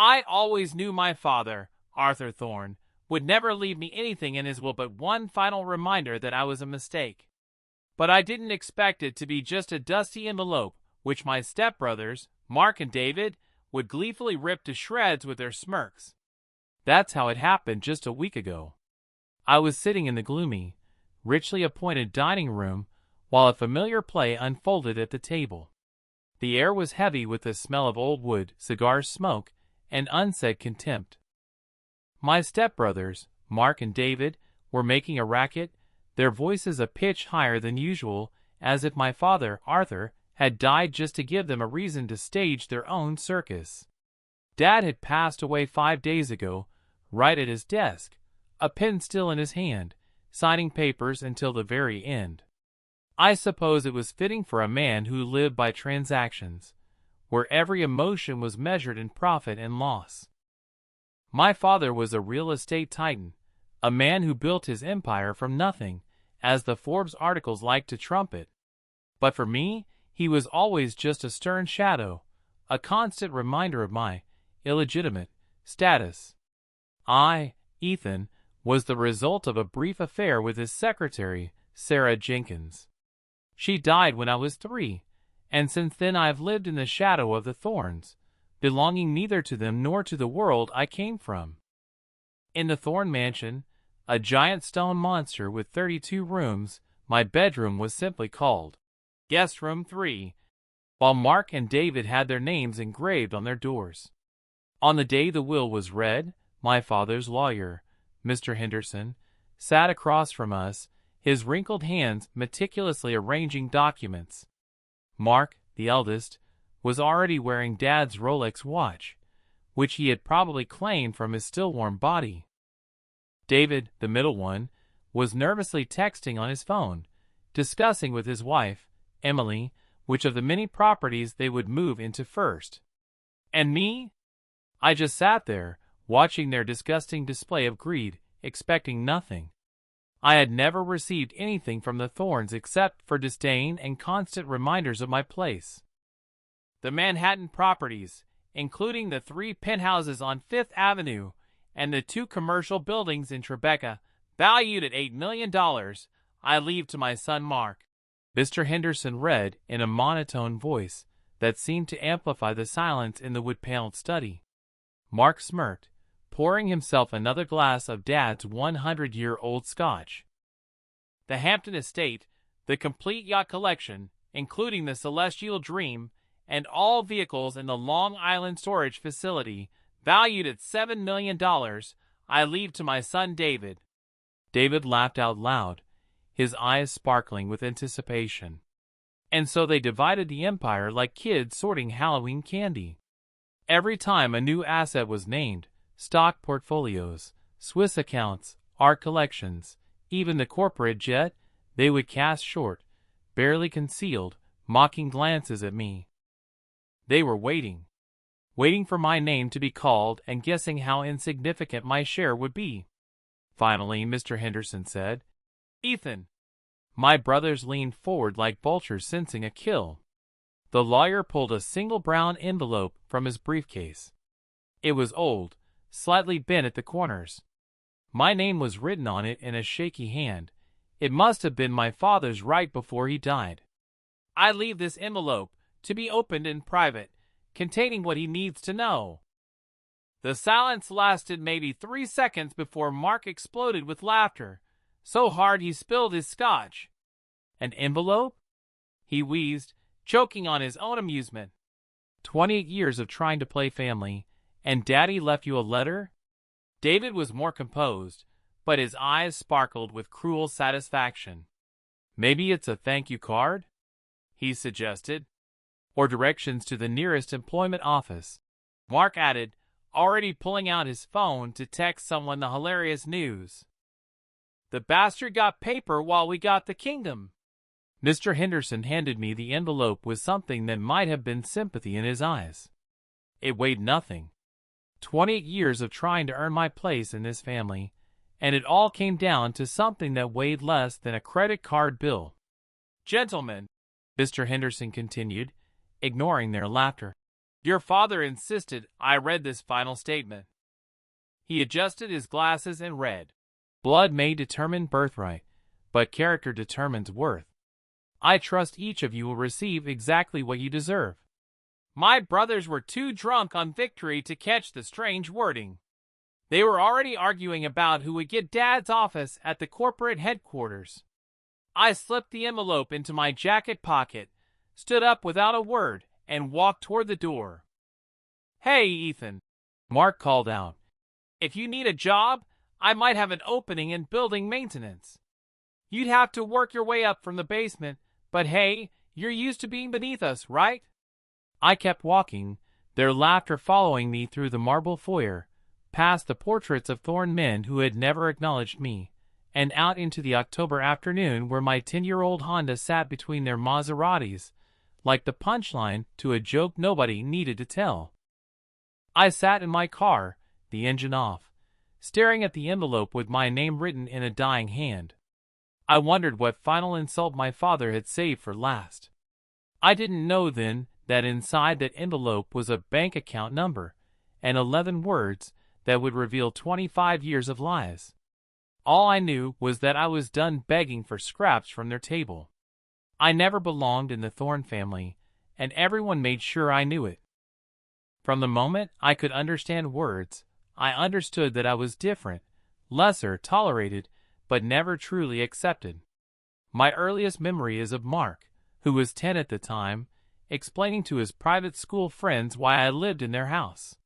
I always knew my father, Arthur Thorne, would never leave me anything in his will but one final reminder that I was a mistake. But I didn't expect it to be just a dusty envelope, which my stepbrothers, Mark and David, would gleefully rip to shreds with their smirks. That's how it happened just a week ago. I was sitting in the gloomy, richly appointed dining room while a familiar play unfolded at the table. The air was heavy with the smell of old wood, cigar smoke, and unsaid contempt. My stepbrothers, Mark and David, were making a racket, their voices a pitch higher than usual, as if my father, Arthur, had died just to give them a reason to stage their own circus. Dad had passed away 5 days ago, right at his desk, a pen still in his hand, signing papers until the very end. I suppose it was fitting for a man who lived by transactions, where every emotion was measured in profit and loss. My father was a real estate titan, a man who built his empire from nothing, as the Forbes articles liked to trumpet. But for me, he was always just a stern shadow, a constant reminder of my illegitimate status. I, Ethan, was the result of a brief affair with his secretary, Sarah Jenkins. She died when I was 3, and since then I have lived in the shadow of the Thornes, belonging neither to them nor to the world I came from. In the Thorne mansion, a giant stone monster with 32 rooms, my bedroom was simply called Guest Room 3, while Mark and David had their names engraved on their doors. On the day the will was read, my father's lawyer, Mr. Henderson, sat across from us, his wrinkled hands meticulously arranging documents. Mark, the eldest, was already wearing Dad's Rolex watch, which he had probably claimed from his still-warm body. David, the middle one, was nervously texting on his phone, discussing with his wife, Emily, which of the many properties they would move into first. And me? I just sat there, watching their disgusting display of greed, expecting nothing. I had never received anything from the Thornes except for disdain and constant reminders of my place. The Manhattan properties, including the 3 penthouses on Fifth Avenue and the 2 commercial buildings in Tribeca, valued at $8 million, I leave to my son Mark. Mr. Henderson read in a monotone voice that seemed to amplify the silence in the wood-paneled study. Mark smirked, pouring himself another glass of Dad's 100-year-old scotch. The Hampton estate, the complete yacht collection, including the Celestial Dream, and all vehicles in the Long Island storage facility, valued at $7 million, I leave to my son David. David laughed out loud, his eyes sparkling with anticipation. And so they divided the empire like kids sorting Halloween candy. Every time a new asset was named, stock portfolios, Swiss accounts, art collections, even the corporate jet, they would cast short, barely concealed, mocking glances at me. They were waiting for my name to be called and guessing how insignificant my share would be. Finally, Mr. Henderson said, "Ethan." My brothers leaned forward like vultures sensing a kill. The lawyer pulled a single brown envelope from his briefcase. It was old, slightly bent at the corners. My name was written on it in a shaky hand. It must have been my father's right before he died. "I leave this envelope, to be opened in private, containing what he needs to know." The silence lasted maybe 3 seconds before Mark exploded with laughter, so hard he spilled his scotch. "An envelope?" he wheezed, choking on his own amusement. 28 years of trying to play family, and Daddy left you a letter? David was more composed, but his eyes sparkled with cruel satisfaction. "Maybe it's a thank you card?" he suggested. "Or directions to the nearest employment office," Mark added, already pulling out his phone to text someone the hilarious news. "The bastard got paper while we got the kingdom." Mr. Henderson handed me the envelope with something that might have been sympathy in his eyes. It weighed nothing. 28 years of trying to earn my place in this family, and it all came down to something that weighed less than a credit card bill. "Gentlemen," Mr. Henderson continued, ignoring their laughter, Your father insisted I read this final statement. He adjusted his glasses and read, "Blood may determine birthright, but character determines worth. I trust each of you will receive exactly what you deserve." My brothers were too drunk on victory to catch the strange wording. They were already arguing about who would get Dad's office at the corporate headquarters. I slipped the envelope into my jacket pocket, stood up without a word, and walked toward the door. "Hey, Ethan," Mark called out. "If you need a job, I might have an opening in building maintenance. You'd have to work your way up from the basement, but hey, you're used to being beneath us, right?" I kept walking, their laughter following me through the marble foyer, past the portraits of Thorne men who had never acknowledged me, and out into the October afternoon where my 10-year-old Honda sat between their Maseratis, like the punchline to a joke nobody needed to tell. I sat in my car, the engine off, staring at the envelope with my name written in a dying hand. I wondered what final insult my father had saved for last. I didn't know then that inside that envelope was a bank account number and 11 words that would reveal 25 years of lies. All I knew was that I was done begging for scraps from their table. I never belonged in the Thorne family, and everyone made sure I knew it. From the moment I could understand words, I understood that I was different, lesser tolerated, but never truly accepted. My earliest memory is of Mark, who was 10 at the time, explaining to his private school friends why I lived in their house.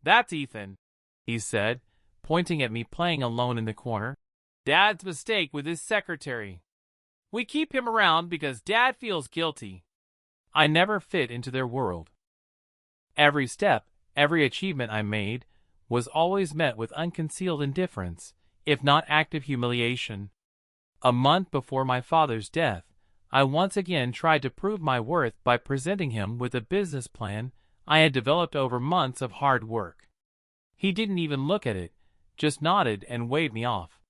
"That's Ethan," he said, pointing at me playing alone in the corner. "Dad's mistake with his secretary. We keep him around because Dad feels guilty." I never fit into their world. Every step, every achievement I made, was always met with unconcealed indifference, if not active humiliation. A month before my father's death, I once again tried to prove my worth by presenting him with a business plan I had developed over months of hard work. He didn't even look at it, just nodded and waved me off.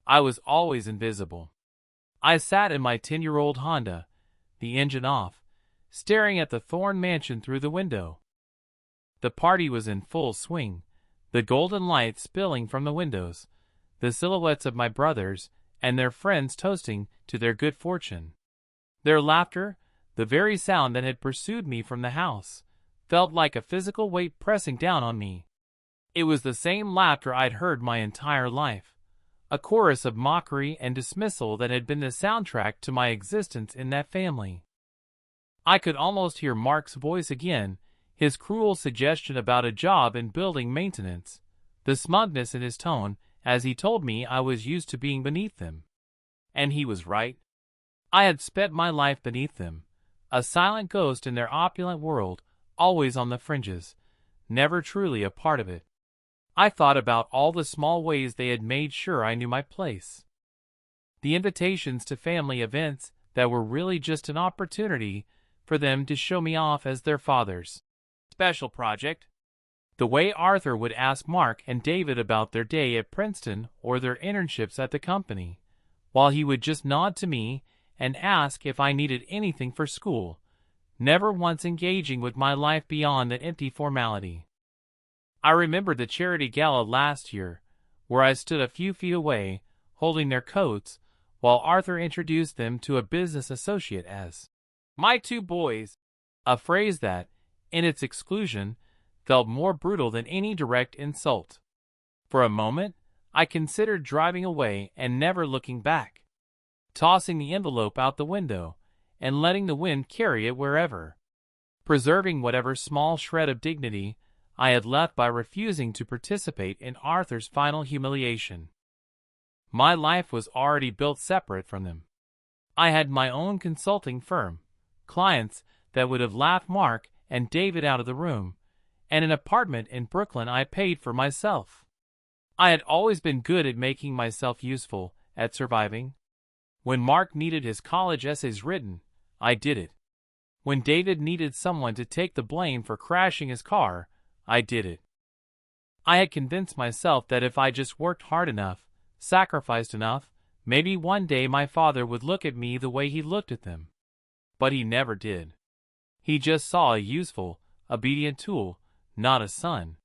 I was always invisible. I sat in my 10-year-old Honda, the engine off, staring at the Thorne mansion through the window. The party was in full swing, the golden light spilling from the windows, the silhouettes of my brothers and their friends toasting to their good fortune. Their laughter, the very sound that had pursued me from the house, felt like a physical weight pressing down on me. It was the same laughter I'd heard my entire life, a chorus of mockery and dismissal that had been the soundtrack to my existence in that family. I could almost hear Mark's voice again, his cruel suggestion about a job in building maintenance, the smugness in his tone as he told me I was used to being beneath them. And he was right. I had spent my life beneath them, a silent ghost in their opulent world, always on the fringes, never truly a part of it. I thought about all the small ways they had made sure I knew my place. The invitations to family events that were really just an opportunity for them to show me off as their father's special project. The way Arthur would ask Mark and David about their day at Princeton or their internships at the company, while he would just nod to me and ask if I needed anything for school, never once engaging with my life beyond that empty formality. I remember the charity gala last year, where I stood a few feet away, holding their coats, while Arthur introduced them to a business associate as "my two boys," a phrase that, in its exclusion, felt more brutal than any direct insult. For a moment, I considered driving away and never looking back, tossing the envelope out the window and letting the wind carry it wherever, preserving whatever small shred of dignity I had left by refusing to participate in Arthur's final humiliation. My life was already built separate from them. I had my own consulting firm, clients that would have laughed Mark and David out of the room, and an apartment in Brooklyn I paid for myself. I had always been good at making myself useful, at surviving. When Mark needed his college essays written, I did it. When David needed someone to take the blame for crashing his car, I did it. I had convinced myself that if I just worked hard enough, sacrificed enough, maybe one day my father would look at me the way he looked at them. But he never did. He just saw a useful, obedient tool, not a son.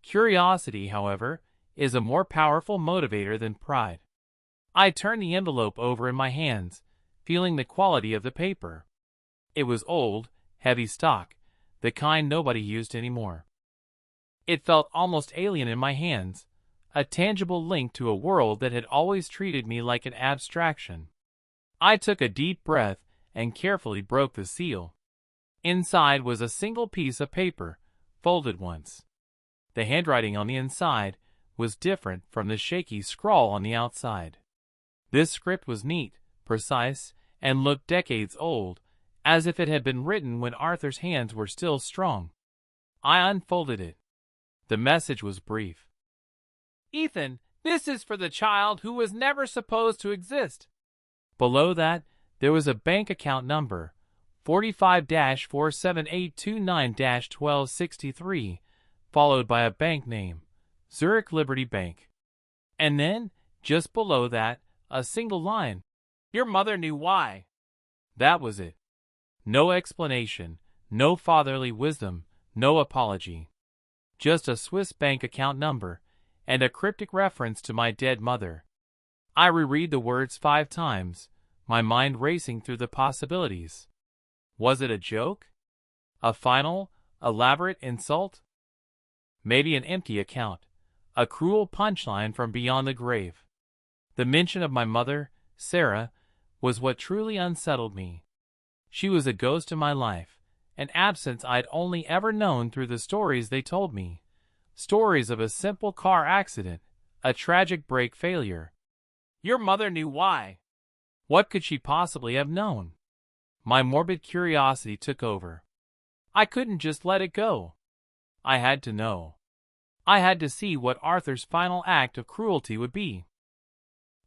Curiosity, however, is a more powerful motivator than pride. I turned the envelope over in my hands, feeling the quality of the paper. It was old, heavy stock, the kind nobody used anymore. It felt almost alien in my hands, a tangible link to a world that had always treated me like an abstraction. I took a deep breath and carefully broke the seal. Inside was a single piece of paper, folded once. The handwriting on the inside was different from the shaky scrawl on the outside. This script was neat, precise, and looked decades old, as if it had been written when Arthur's hands were still strong. I unfolded it. The message was brief. "Ethan, this is for the child who was never supposed to exist." Below that, there was a bank account number, 45-47829-1263, followed by a bank name, Zurich Liberty Bank. And then, just below that, a single line, "Your mother knew why." That was it. No explanation, no fatherly wisdom, no apology. Just a Swiss bank account number, and a cryptic reference to my dead mother. I reread the words 5 times, my mind racing through the possibilities. Was it a joke? A final, elaborate insult? Maybe an empty account, a cruel punchline from beyond the grave. The mention of my mother, Sarah, was what truly unsettled me. She was a ghost in my life, an absence I'd only ever known through the stories they told me. Stories of a simple car accident, a tragic brake failure. Your mother knew why. What could she possibly have known? My morbid curiosity took over. I couldn't just let it go. I had to know. I had to see what Arthur's final act of cruelty would be.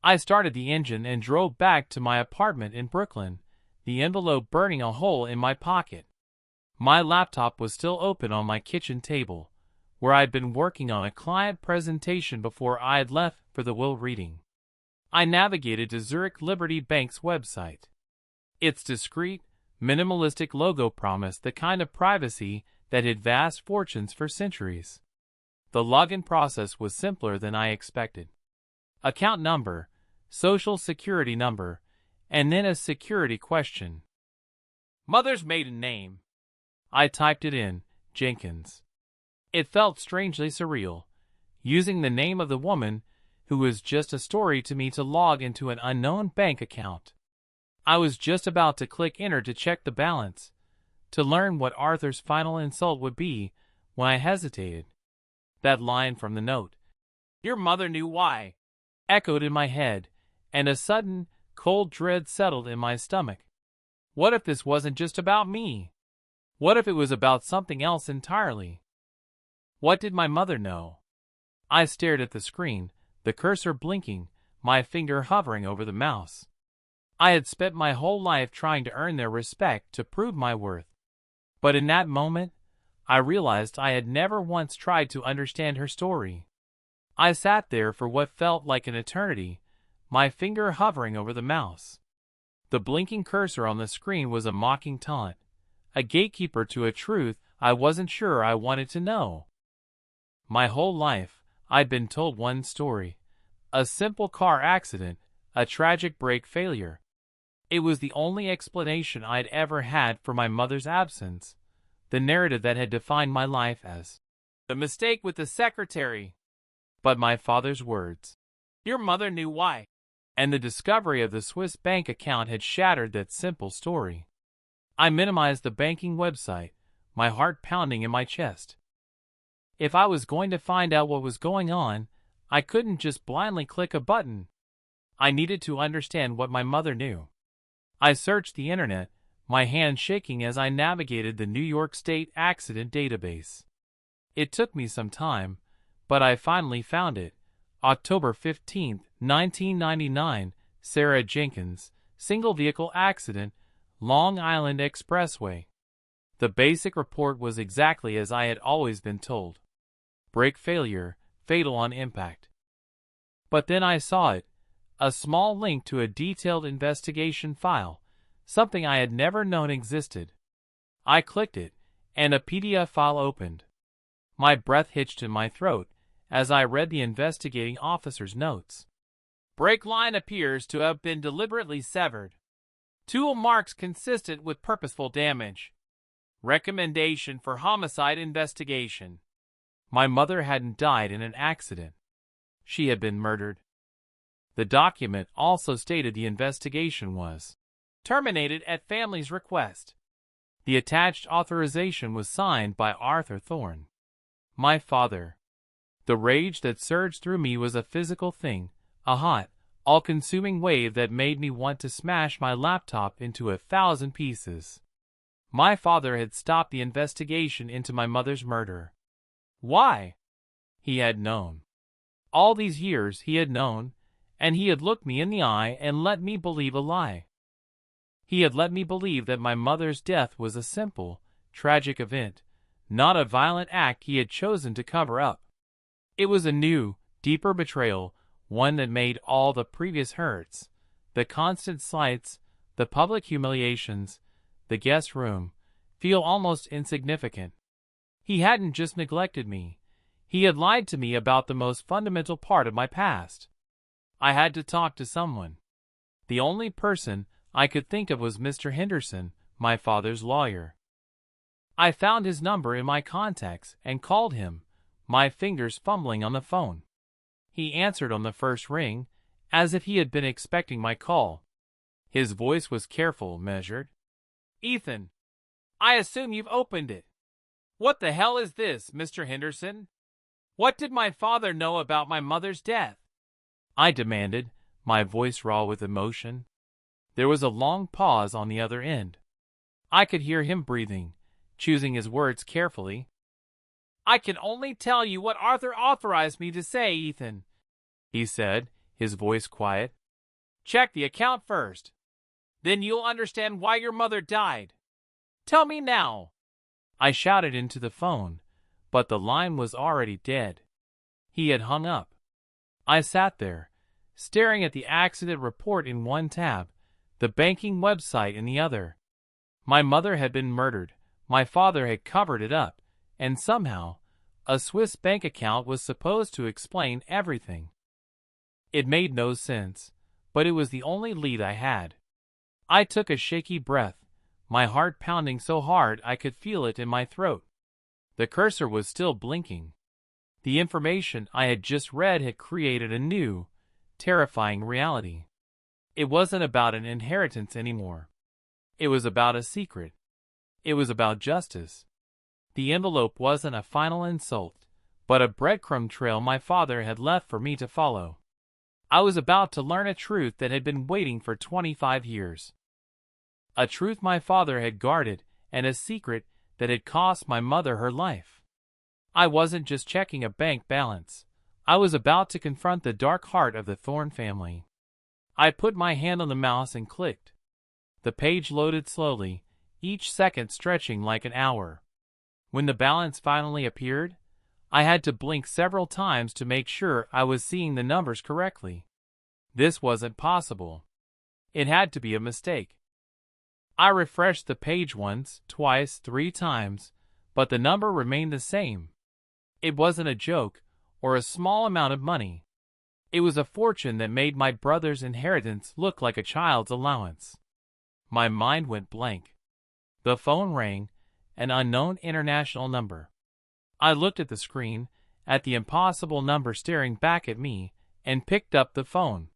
I started the engine and drove back to my apartment in Brooklyn, the envelope burning a hole in my pocket. My laptop was still open on my kitchen table, where I'd been working on a client presentation before I had left for the will reading. I navigated to Zurich Liberty Bank's website. Its discreet, minimalistic logo promised the kind of privacy that hid vast fortunes for centuries. The login process was simpler than I expected. Account number, social security number, and then a security question. Mother's maiden name. I typed it in, Jenkins. It felt strangely surreal, using the name of the woman who was just a story to me to log into an unknown bank account. I was just about to click enter to check the balance, to learn what Arthur's final insult would be, when I hesitated. That line from the note, "Your mother knew why," echoed in my head, and a sudden, cold dread settled in my stomach. What if this wasn't just about me? What if it was about something else entirely? What did my mother know? I stared at the screen, the cursor blinking, my finger hovering over the mouse. I had spent my whole life trying to earn their respect, to prove my worth. But in that moment, I realized I had never once tried to understand her story. I sat there for what felt like an eternity, my finger hovering over the mouse. The blinking cursor on the screen was a mocking taunt, a gatekeeper to a truth I wasn't sure I wanted to know. My whole life, I'd been told one story. A simple car accident, a tragic brake failure. It was the only explanation I'd ever had for my mother's absence, the narrative that had defined my life as the mistake with the secretary. But my father's words, "Your mother knew why," and the discovery of the Swiss bank account had shattered that simple story. I minimized the banking website, my heart pounding in my chest. If I was going to find out what was going on, I couldn't just blindly click a button. I needed to understand what my mother knew. I searched the internet, my hand shaking as I navigated the New York State Accident Database. It took me some time, but I finally found it. October 15, 1999, Sarah Jenkins, single vehicle accident, Long Island Expressway. The basic report was exactly as I had always been told. Brake failure, fatal on impact. But then I saw it, a small link to a detailed investigation file, something I had never known existed. I clicked it, and a PDF file opened. My breath hitched in my throat as I read the investigating officer's notes. Brake line appears to have been deliberately severed. Tool marks consistent with purposeful damage. Recommendation for homicide investigation. My mother hadn't died in an accident. She had been murdered. The document also stated the investigation was terminated at family's request. The attached authorization was signed by Arthur Thorne. My father. The rage that surged through me was a physical thing, a hot, all-consuming wave that made me want to smash my laptop into 1,000 pieces. My father had stopped the investigation into my mother's murder. Why? He had known. All these years he had known, and he had looked me in the eye and let me believe a lie. He had let me believe that my mother's death was a simple, tragic event, not a violent act he had chosen to cover up. It was a new, deeper betrayal, one that made all the previous hurts, the constant slights, the public humiliations, the guest room, feel almost insignificant. He hadn't just neglected me. He had lied to me about the most fundamental part of my past. I had to talk to someone. The only person I could think of was Mr. Henderson, my father's lawyer. I found his number in my contacts and called him, my fingers fumbling on the phone. He answered on the first ring, as if he had been expecting my call. His voice was careful, measured. Ethan, I assume you've opened it. What the hell is this, Mr. Henderson? What did my father know about my mother's death? I demanded, my voice raw with emotion. There was a long pause on the other end. I could hear him breathing, choosing his words carefully. I can only tell you what Arthur authorized me to say, Ethan, he said, his voice quiet. Check the account first. Then you'll understand why your mother died. Tell me now. I shouted into the phone, but the line was already dead. He had hung up. I sat there, staring at the accident report in one tab, the banking website in the other. My mother had been murdered, my father had covered it up, and somehow, a Swiss bank account was supposed to explain everything. It made no sense, but it was the only lead I had. I took a shaky breath, my heart pounding so hard I could feel it in my throat. The cursor was still blinking. The information I had just read had created a new, terrifying reality. It wasn't about an inheritance anymore. It was about a secret. It was about justice. The envelope wasn't a final insult, but a breadcrumb trail my father had left for me to follow. I was about to learn a truth that had been waiting for 25 years. A truth my father had guarded, and a secret that had cost my mother her life. I wasn't just checking a bank balance. I was about to confront the dark heart of the Thorne family. I put my hand on the mouse and clicked. The page loaded slowly, each second stretching like an hour. When the balance finally appeared, I had to blink several times to make sure I was seeing the numbers correctly. This wasn't possible. It had to be a mistake. I refreshed the page once, twice, 3 times, but the number remained the same. It wasn't a joke or a small amount of money. It was a fortune that made my brother's inheritance look like a child's allowance. My mind went blank. The phone rang, an unknown international number. I looked at the screen, at the impossible number staring back at me, and picked up the phone.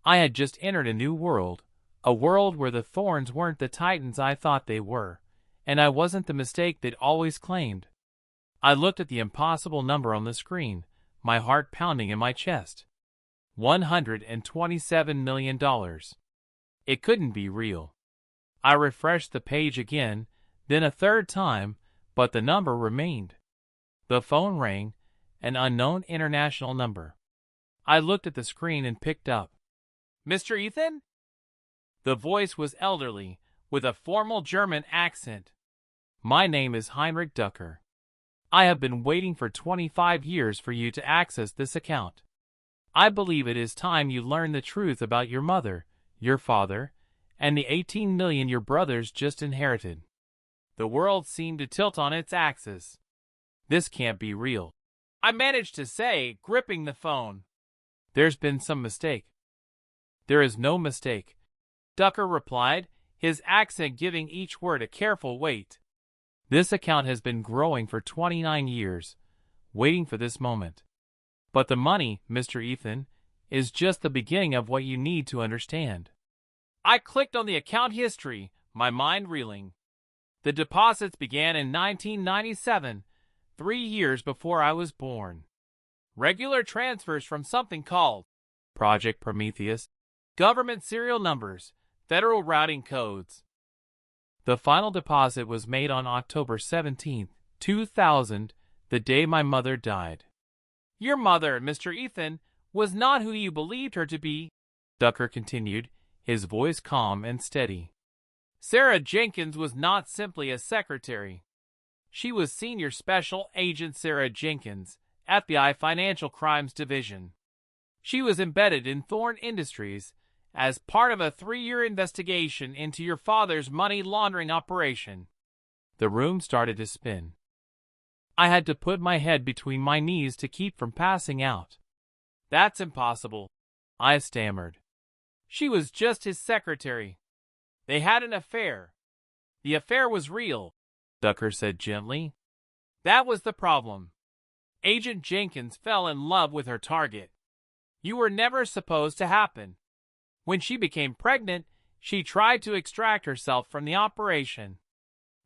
I had just entered a new world, a world where the Thornes weren't the titans I thought they were, and I wasn't the mistake they'd always claimed. I looked at the impossible number on the screen, my heart pounding in my chest. $127 million. It couldn't be real. I refreshed the page again, then a third time, but the number remained. The phone rang, an unknown international number. I looked at the screen and picked up. Mr. Ethan? The voice was elderly, with a formal German accent. My name is Heinrich Ducker. I have been waiting for 25 years for you to access this account. I believe it is time you learn the truth about your mother, your father, and the 18 million your brothers just inherited. The world seemed to tilt on its axis. This can't be real, I managed to say, gripping the phone. There's been some mistake. There is no mistake, Ducker replied, his accent giving each word a careful weight. This account has been growing for 29 years, waiting for this moment. But the money, Mr. Ethan, is just the beginning of what you need to understand. I clicked on the account history, my mind reeling. The deposits began in 1997, 3 years before I was born. Regular transfers from something called Project Prometheus, government serial numbers, federal routing codes. The final deposit was made on October 17, 2000, the day my mother died. Your mother, Mr. Ethan, was not who you believed her to be, Ducker continued, his voice calm and steady. Sarah Jenkins was not simply a secretary. She was Senior Special Agent Sarah Jenkins, FBI Financial Crimes Division. She was embedded in Thorn Industries as part of a 3-year investigation into your father's money laundering operation. The room started to spin. I had to put my head between my knees to keep from passing out. That's impossible, I stammered. She was just his secretary. They had an affair. The affair was real, Ducker said gently. That was the problem. Agent Jenkins fell in love with her target. You were never supposed to happen. When she became pregnant, she tried to extract herself from the operation.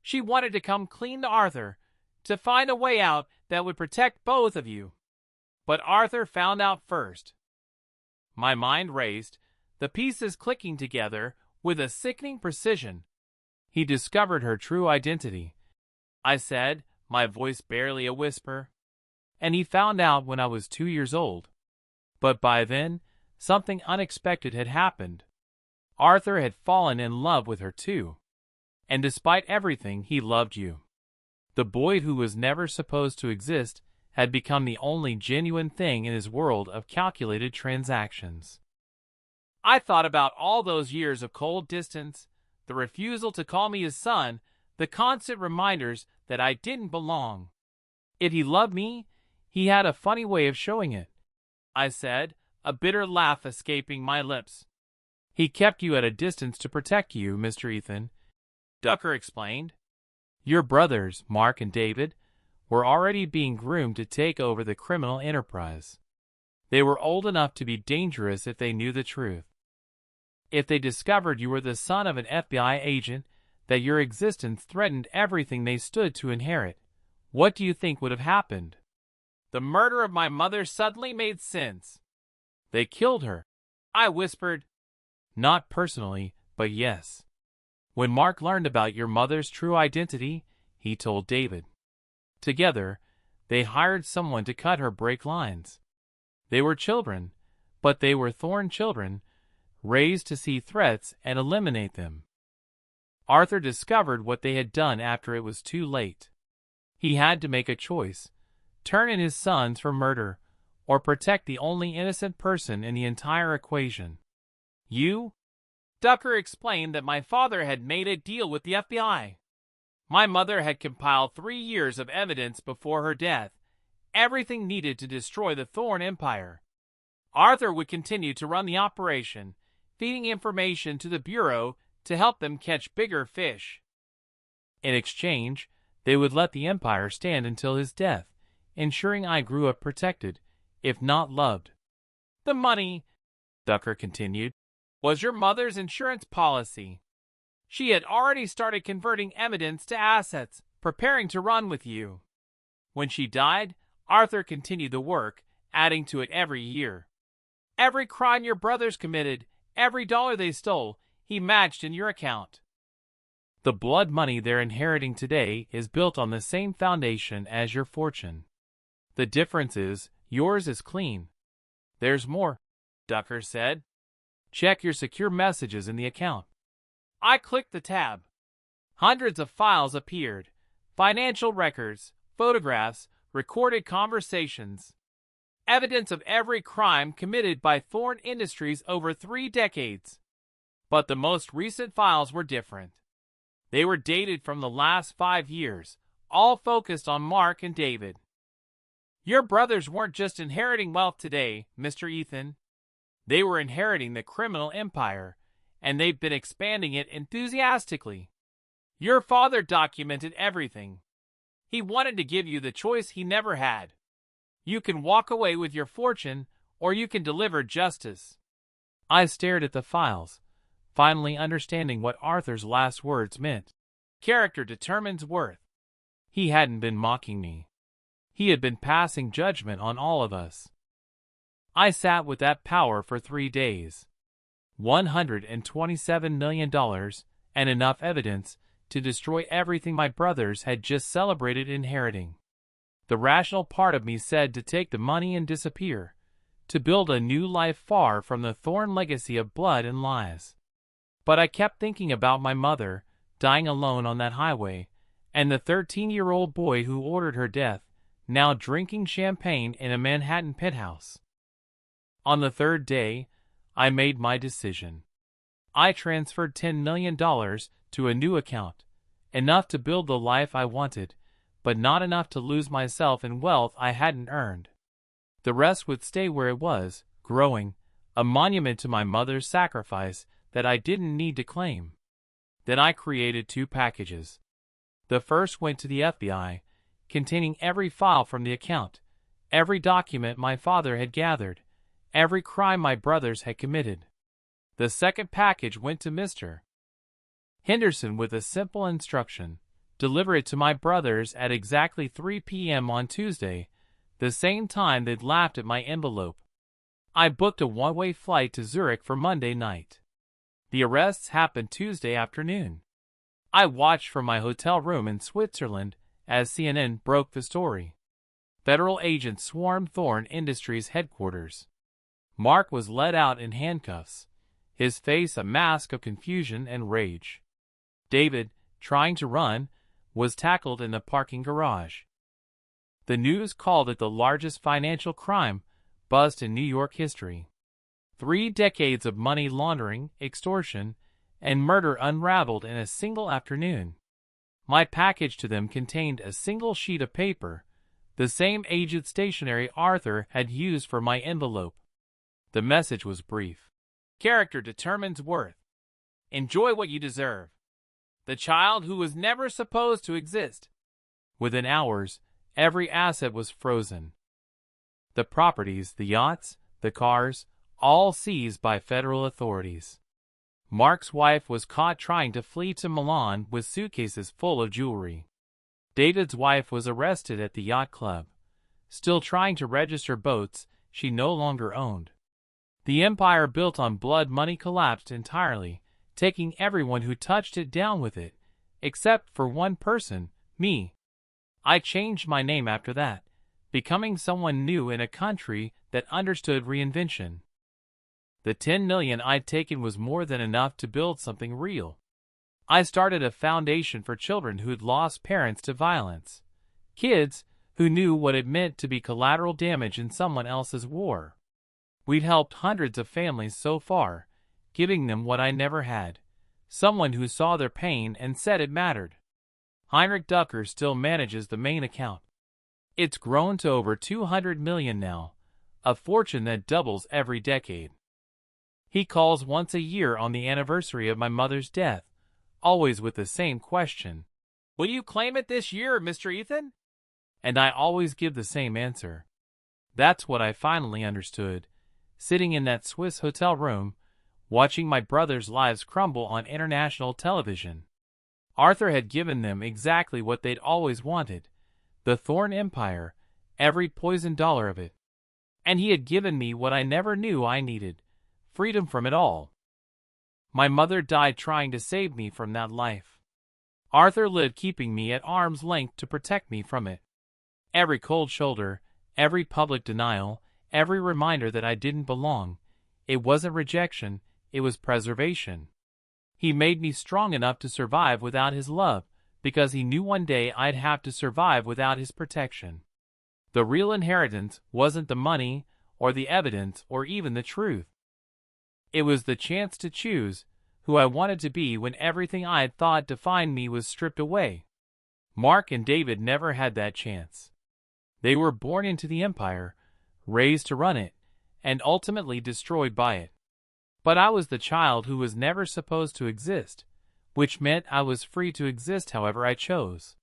She wanted to come clean to Arthur, to find a way out that would protect both of you. But Arthur found out first. My mind raced, the pieces clicking together with a sickening precision. He discovered her true identity, I said, my voice barely a whisper. And he found out when I was 2 years old. But by then, something unexpected had happened. Arthur had fallen in love with her too. And despite everything, he loved you. The boy who was never supposed to exist had become the only genuine thing in his world of calculated transactions. I thought about all those years of cold distance, the refusal to call me his son, the constant reminders that I didn't belong. If he loved me, he had a funny way of showing it, I said, a bitter laugh escaping my lips. He kept you at a distance to protect you, Mr. Ethan, Ducker explained. Your brothers, Mark and David, were already being groomed to take over the criminal enterprise. They were old enough to be dangerous if they knew the truth. If they discovered you were the son of an FBI agent, that your existence threatened everything they stood to inherit, what do you think would have happened? The murder of my mother suddenly made sense. They killed her, I whispered. Not personally, but yes. When Mark learned about your mother's true identity, he told David. Together, they hired someone to cut her brake lines. They were children, but they were Thorn children, raised to see threats and eliminate them. Arthur discovered what they had done after it was too late. He had to make a choice, turn in his sons for murder, or protect the only innocent person in the entire equation. You? Ducker explained that my father had made a deal with the FBI. My mother had compiled 3 years of evidence before her death, everything needed to destroy the Thorn Empire. Arthur would continue to run the operation, feeding information to the Bureau to help them catch bigger fish. In exchange, they would let the Empire stand until his death, ensuring I grew up protected, if not loved. The money, Ducker continued, was your mother's insurance policy. She had already started converting evidence to assets, preparing to run with you. When she died, Arthur continued the work, adding to it every year. Every crime your brothers committed, every dollar they stole, he matched in your account. The blood money they're inheriting today is built on the same foundation as your fortune. The difference is, yours is clean. There's more, Ducker said. Check your secure messages in the account. I clicked the tab. Hundreds of files appeared. Financial records, photographs, recorded conversations. Evidence of every crime committed by Thorn Industries over 3 decades. But the most recent files were different. They were dated from the last 5 years, all focused on Mark and David. Your brothers weren't just inheriting wealth today, Mr. Ethan. They were inheriting the criminal empire, and they've been expanding it enthusiastically. Your father documented everything. He wanted to give you the choice he never had. You can walk away with your fortune, or you can deliver justice. I stared at the files, finally understanding what Arthur's last words meant. Character determines worth. He hadn't been mocking me. He had been passing judgment on all of us. I sat with that power for 3 days. $127 million and enough evidence to destroy everything my brothers had just celebrated inheriting. The rational part of me said to take the money and disappear, to build a new life far from the Thorne legacy of blood and lies. But I kept thinking about my mother, dying alone on that highway, and the 13-year-old boy who ordered her death, now drinking champagne in a Manhattan penthouse. On the 3rd day, I made my decision. I transferred $10 million to a new account, enough to build the life I wanted, but not enough to lose myself in wealth I hadn't earned. The rest would stay where it was, growing, a monument to my mother's sacrifice that I didn't need to claim. Then I created 2 packages. The first went to the FBI, containing every file from the account, every document my father had gathered, every crime my brothers had committed. The second package went to Mr. Henderson with a simple instruction: deliver it to my brothers at exactly 3 p.m. on Tuesday, the same time they'd laughed at my envelope. I booked a one-way flight to Zurich for Monday night. The arrests happened Tuesday afternoon. I watched from my hotel room in Switzerland as CNN broke the story. Federal agents swarmed Thorne Industries headquarters. Mark was led out in handcuffs, his face a mask of confusion and rage. David, trying to run, was tackled in the parking garage. The news called it the largest financial crime bust in New York history. 3 decades of money laundering, extortion, and murder unraveled in a single afternoon. My package to them contained a single sheet of paper, the same aged stationery Arthur had used for my envelope. The message was brief. Character determines worth. Enjoy what you deserve. The child who was never supposed to exist. Within hours, every asset was frozen. The properties, the yachts, the cars, all seized by federal authorities. Mark's wife was caught trying to flee to Milan with suitcases full of jewelry. David's wife was arrested at the yacht club, still trying to register boats she no longer owned. The empire built on blood money collapsed entirely, taking everyone who touched it down with it, except for one person, me. I changed my name after that, becoming someone new in a country that understood reinvention. The $10 million I'd taken was more than enough to build something real. I started a foundation for children who'd lost parents to violence, kids who knew what it meant to be collateral damage in someone else's war. We'd helped hundreds of families so far, giving them what I never had, someone who saw their pain and said it mattered. Heinrich Ducker still manages the main account. It's grown to over $200 million now, a fortune that doubles every decade. He calls once a year on the anniversary of my mother's death, always with the same question. Will you claim it this year, Mr. Ethan? And I always give the same answer. That's what I finally understood, sitting in that Swiss hotel room, watching my brothers' lives crumble on international television. Arthur had given them exactly what they'd always wanted, the Thorne Empire, every poisoned dollar of it. And he had given me what I never knew I needed, freedom from it all. My mother died trying to save me from that life. Arthur lived keeping me at arm's length to protect me from it. Every cold shoulder, every public denial, every reminder that I didn't belong, it wasn't rejection, it was preservation. He made me strong enough to survive without his love, because he knew one day I'd have to survive without his protection. The real inheritance wasn't the money, or the evidence, or even the truth. It was the chance to choose who I wanted to be when everything I had thought defined me was stripped away. Mark and David never had that chance. They were born into the empire, raised to run it, and ultimately destroyed by it. But I was the child who was never supposed to exist, which meant I was free to exist however I chose.